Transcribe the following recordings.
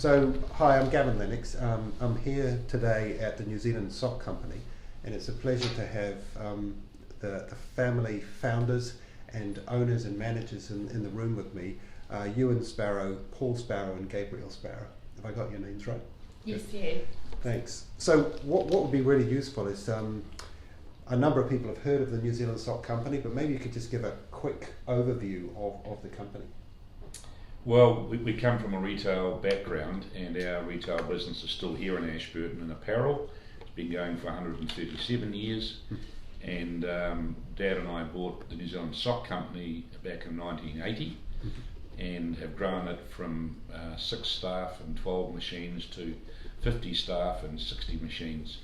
So, hi, I'm Gavin Lennox. I'm here today at the New Zealand Sock Company, and it's a pleasure to have the family founders and owners and managers in the room with me, Euan Sparrow, Paul Sparrow and Gabrielle Sparrow. Have I got your names right? Yes, yeah. Thanks. So what would be really useful is a number of people have heard of the New Zealand Sock Company, but maybe you could just give a quick overview of the company. Well, we come from a retail background, and our retail business is still here in Ashburton in apparel. It's been going for 137 years, and Dad and I bought the New Zealand Sock Company back in 1980 and have grown it from 6 staff and 12 machines to 50 staff and 60 machines,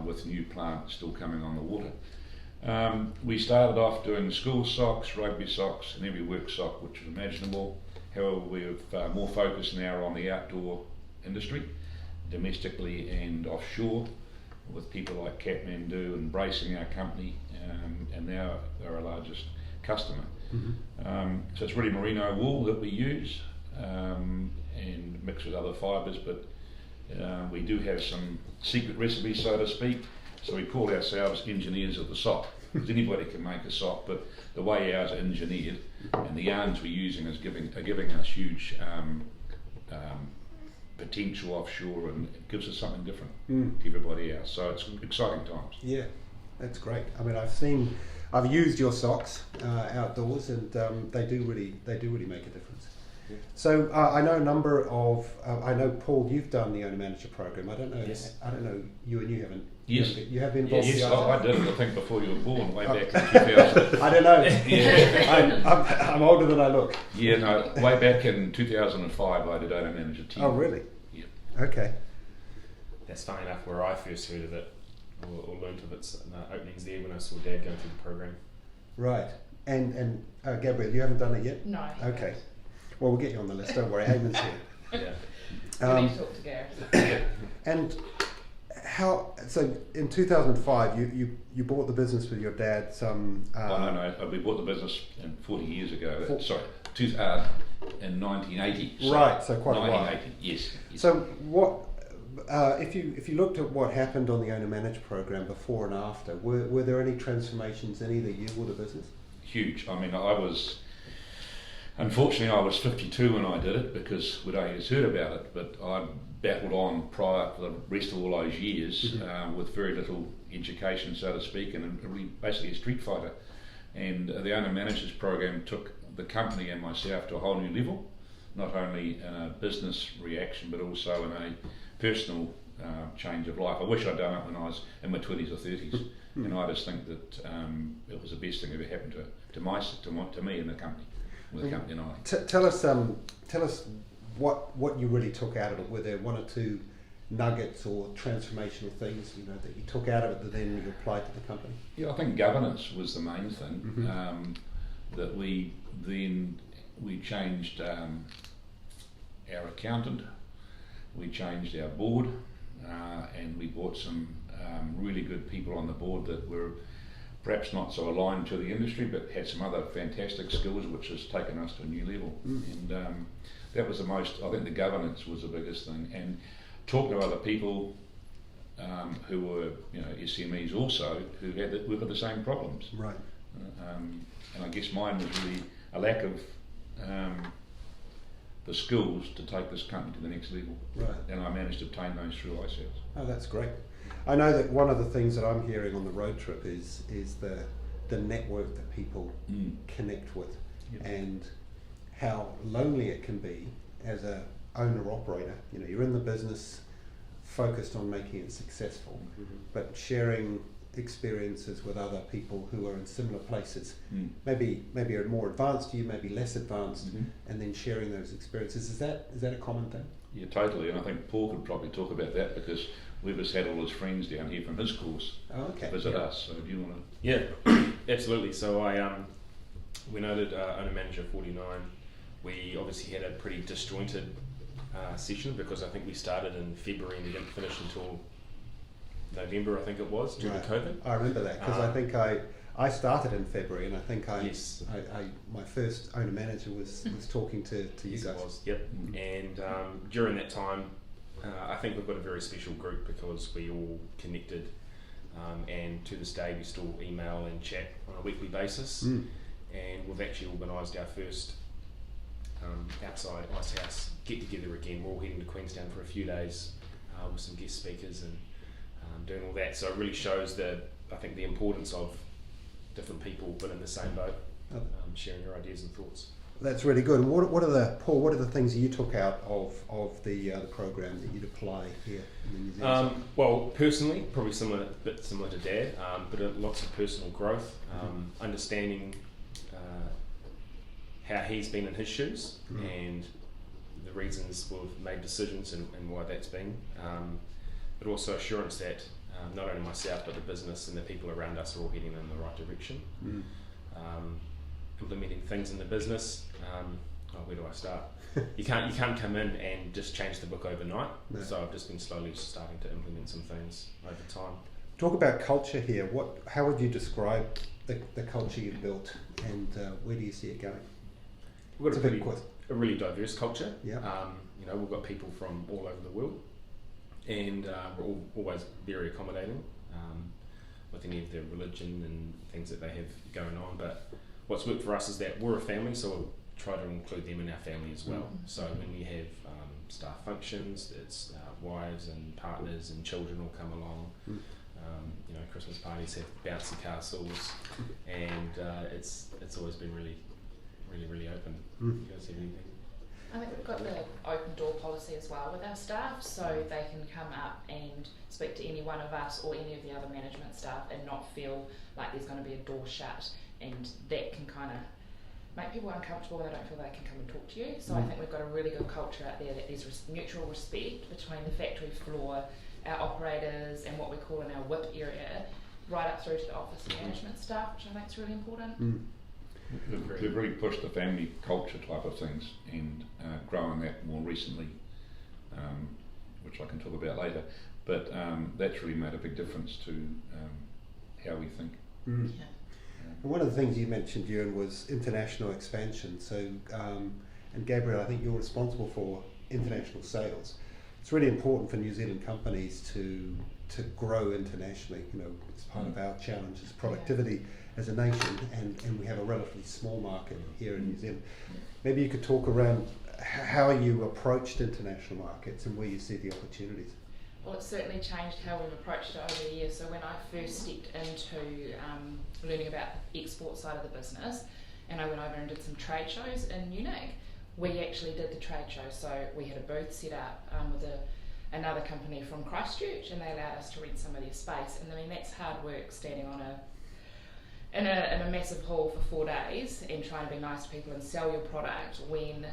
with new plant still coming on the water. We started off doing school socks, rugby socks and every work sock which was imaginable. However, we're more focused now on the outdoor industry, domestically and offshore, with people like Kathmandu embracing our company, and now they're our largest customer. So it's really merino wool that we use, and mixed with other fibres, but we do have some secret recipes, so to speak. So we call ourselves engineers of the sock, because anybody can make a sock, but the way ours are engineered and the yarns we're using are giving us huge potential offshore, and it gives us something different to everybody else. So it's exciting times. Yeah, that's great. I mean, I've used your socks outdoors, and they do really make a difference. Yeah. So I know a number of I know, Paul, you've done the owner manager program. I don't know. Yes. I don't know. You have. Yes. You have been involved. Yes, in I did it. I think before you were born, way back in 2000. I don't know. Yeah. I'm older than I look. Yeah, no. Way back in 2005, I did owner manager team. Oh, really? Yeah. Okay. That's funny enough where I first heard of it or learnt of its openings there when I saw Dad going through the program. Right. And Gabrielle, you haven't done it yet? No. Okay. Well, we'll get you on the list. Don't worry. Eamon's here. Yeah. We need to talk to Gareth. And how? So in 2005, you bought the business with your dad. No. We bought the business 40 years ago. In 1980. So right. So quite a while. 1980. Yes. So what? If you looked at what happened on the owner manager program before and after, were there any transformations in either you or the business? Huge. I mean, unfortunately I was 52 when I did it, because we'd only just heard about it, but I battled on prior for the rest of all those years with very little education, so to speak, and really basically a street fighter. And the owner managers program took the company and myself to a whole new level, not only in a business reaction but also in a personal change of life. I wish I'd done it when I was in my 20s or 30s, and I just think that it was the best thing that ever happened to me and the company, with the company and I. Tell us what you really took out of it. Were there one or two nuggets or transformational things that you took out of it that then you applied to the company? Yeah, I think governance was the main thing. That we changed our accountant, we changed our board, and we brought some really good people on the board that were perhaps not so aligned to the industry, but had some other fantastic skills, which has taken us to a new level. And that was I think the governance was the biggest thing, and talk to other people who were SMEs also, who've got the same problems. Right. And I guess mine was really a lack of the skills to take this company to the next level. Right. And I managed to obtain those through Icehouse. Oh, that's great. I know that one of the things that I'm hearing on the road trip is the network that people connect with, and how lonely it can be as a owner-operator. You're in the business, focused on making it successful, but sharing experiences with other people who are in similar places, maybe are more advanced to you, maybe less advanced, and then sharing those experiences. Is that a common thing? Yeah, totally. And I think Paul could probably talk about that, because we've just had all his friends down here from his course visit us. So do you want to? Yeah, absolutely. So when I did owner manager 49, we obviously had a pretty disjointed session, because I think we started in February and we didn't finish until November, I think it was, due to COVID. I remember that, because I think I I started in February, and I think Yes. my first owner manager was talking to you Yes, guys. it was. Yep. And during that time, I think we've got a very special group because we all connected, and to this day we still email and chat on a weekly basis. And we've actually organised our first outside Icehouse get together again. We're all heading to Queenstown for a few days with some guest speakers and doing all that. So it really shows I think the importance of different people but in the same boat, sharing your ideas and thoughts. That's really good. And what are the things you took out of the program that you'd apply here in the New Zealand? Well, personally, probably a bit similar to Dad, but lots of personal growth, understanding how he's been in his shoes and the reasons we've made decisions and why that's been, but also assurance that not only myself but the business and the people around us are all heading in the right direction. Implementing things in the business. Where do I start? You can't come in and just change the book overnight. No. So I've just been slowly starting to implement some things over time. Talk about culture here. How would you describe the culture you've built, and where do you see it going? We've got a really diverse culture. Yeah. We've got people from all over the world, and we're all always very accommodating with any of their religion and things that they have going on. But what's worked for us is that we're a family, so we'll try to include them in our family as well. So when we have staff functions, it's wives and partners and children all come along. Christmas parties have bouncy castles, and it's always been really, really, really open. You guys have anything? I think we've got the open door policy as well with our staff, so they can come up and speak to any one of us or any of the other management staff and not feel like there's going to be a door shut, and that can kind of make people uncomfortable when they don't feel they can come and talk to you. So I think we've got a really good culture out there that there's mutual respect between the factory floor, our operators and what we call in our WIP area, right up through to the office management staff, which I think is really important. They've really pushed the family culture type of things and grown that more recently, which I can talk about later. But that's really made a big difference to how we think. And one of the things you mentioned, Euan, was international expansion. So, and Gabrielle, I think you're responsible for international sales. It's really important for New Zealand companies to grow internationally. It's part of our challenge is productivity as a nation, and we have a relatively small market here in New Zealand. Maybe you could talk around how you approached international markets and where you see the opportunities. Well, it's certainly changed how we've approached it over the years. So when I first stepped into learning about the export side of the business, and I went over and did some trade shows in Munich, we actually did the trade show. So we had a booth set up with another company from Christchurch, and they allowed us to rent some of their space. And I mean, that's hard work standing on in a massive hall for 4 days and trying to be nice to people and sell your product when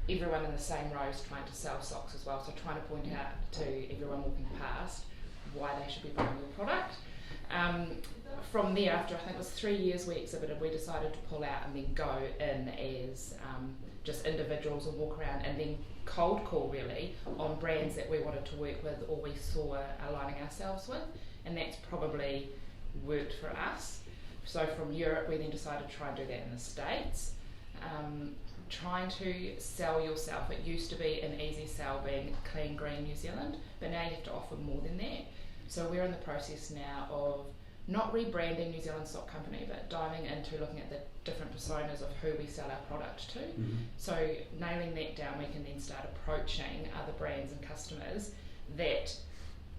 everyone in the same row is trying to sell socks as well. So trying to point out to everyone walking past why they should be buying your product. From there, after I think it was 3 years we exhibited, we decided to pull out and then go in as just individuals and walk around and then cold call really on brands that we wanted to work with or we saw aligning ourselves with, and that's probably worked for us. So from Europe we then decided to try and do that in the States. Trying to sell yourself. It used to be an easy sell being clean green New Zealand, but now you have to offer more than that. So we're in the process now of not rebranding New Zealand Sock Company, but diving into looking at the different personas of who we sell our product to. So nailing that down, we can then start approaching other brands and customers that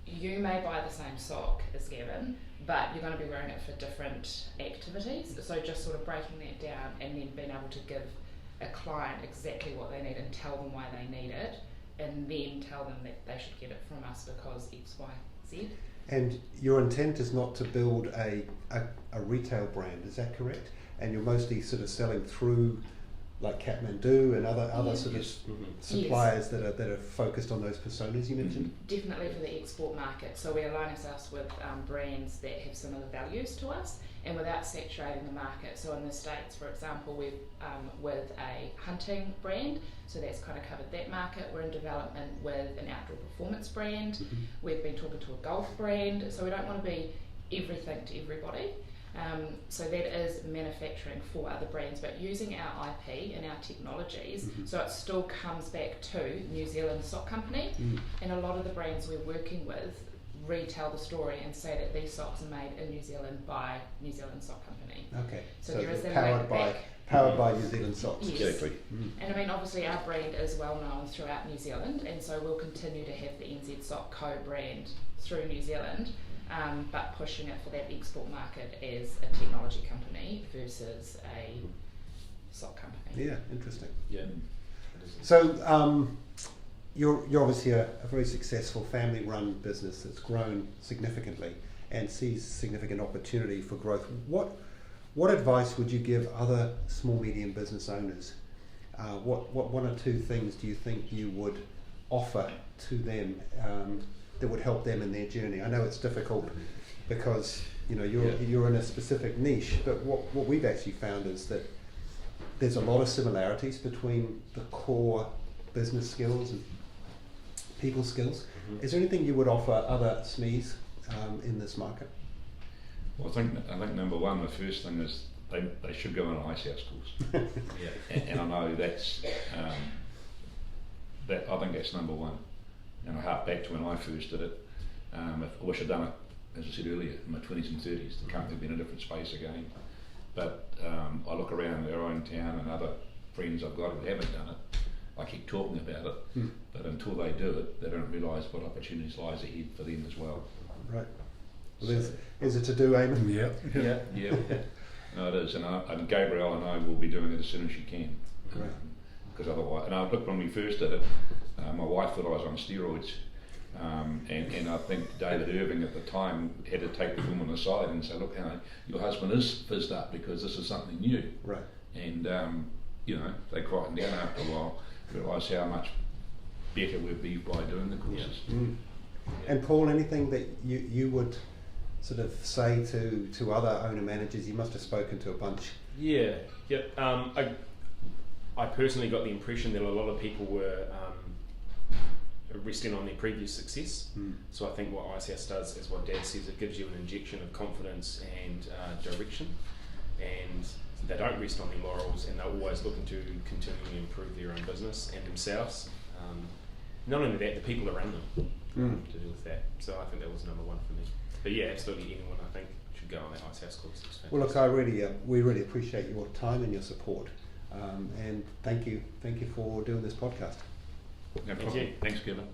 you may buy the same sock as Gavin, but you're going to be wearing it for different activities. So just sort of breaking that down and then being able to give a client exactly what they need and tell them why they need it, and then tell them that they should get it from us because X, Y, Z. And your intent is not to build a retail brand, is that correct? And you're mostly sort of selling through like Kathmandu and other sort of suppliers that are focused on those personas you mentioned? Definitely for the export market. So we align ourselves with brands that have similar values to us and without saturating the market. So in the States, for example, we're with a hunting brand, so that's kind of covered that market. We're in development with an outdoor performance brand. We've been talking to a golf brand, so we don't want to be everything to everybody. So that is manufacturing for other brands, but using our IP and our technologies, so it still comes back to New Zealand Sock Company, and a lot of the brands we're working with retell the story and say that these socks are made in New Zealand by New Zealand Sock Company. Okay. So there is a powered by New Zealand socks. Yes. Exactly. And I mean, obviously our brand is well known throughout New Zealand, and so we'll continue to have the NZ Sock Co brand through New Zealand, but pushing it for that export market as a technology company versus a sock company. Yeah, interesting. Yeah. So you're obviously a very successful family-run business that's grown significantly and sees significant opportunity for growth. What advice would you give other small medium business owners? What one or two things do you think you would offer to them that would help them in their journey? I know it's difficult because you're in a specific niche, but what we've actually found is that there's a lot of similarities between the core business skills and people skills. Is there anything you would offer other SMEs in this market? Well, I think number one, the first thing is they should go on an Icehouse course. and I know that's I think that's number one. And I hark back to when I first did it. I wish I'd done it, as I said earlier, in my 20s and 30s. The company would be in a different space again. But I look around our own town and other friends I've got who haven't done it. I keep talking about it, but until they do it, they don't realise what opportunities lies ahead for them as well. Right. Well, is it to do, Eamon? Yeah. No, it is, and Gabrielle and I will be doing it as soon as she can. Great. Because otherwise, and I look, when we first did it, my wife thought I was on steroids, and I think David Irving at the time had to take the woman aside and say, look, your husband is fizzed up because this is something new. Right. And they quietened down after a while, realised how much better we'd be by doing the courses. And Paul, anything that you would sort of say to other owner managers? You must have spoken to a bunch. Yeah. I personally got the impression that a lot of people were resting on their previous success. So I think what Icehouse does is what Dad says, it gives you an injection of confidence and direction, and they don't rest on their laurels, and they're always looking to continually improve their own business and themselves. Not only that, the people around them to do with that. So I think that was number one for me. But yeah, absolutely, anyone I think should go on that Icehouse course. Well, look, we really appreciate your time and your support, and thank you for doing this podcast. No problem. Thank you. Thanks, Gavin.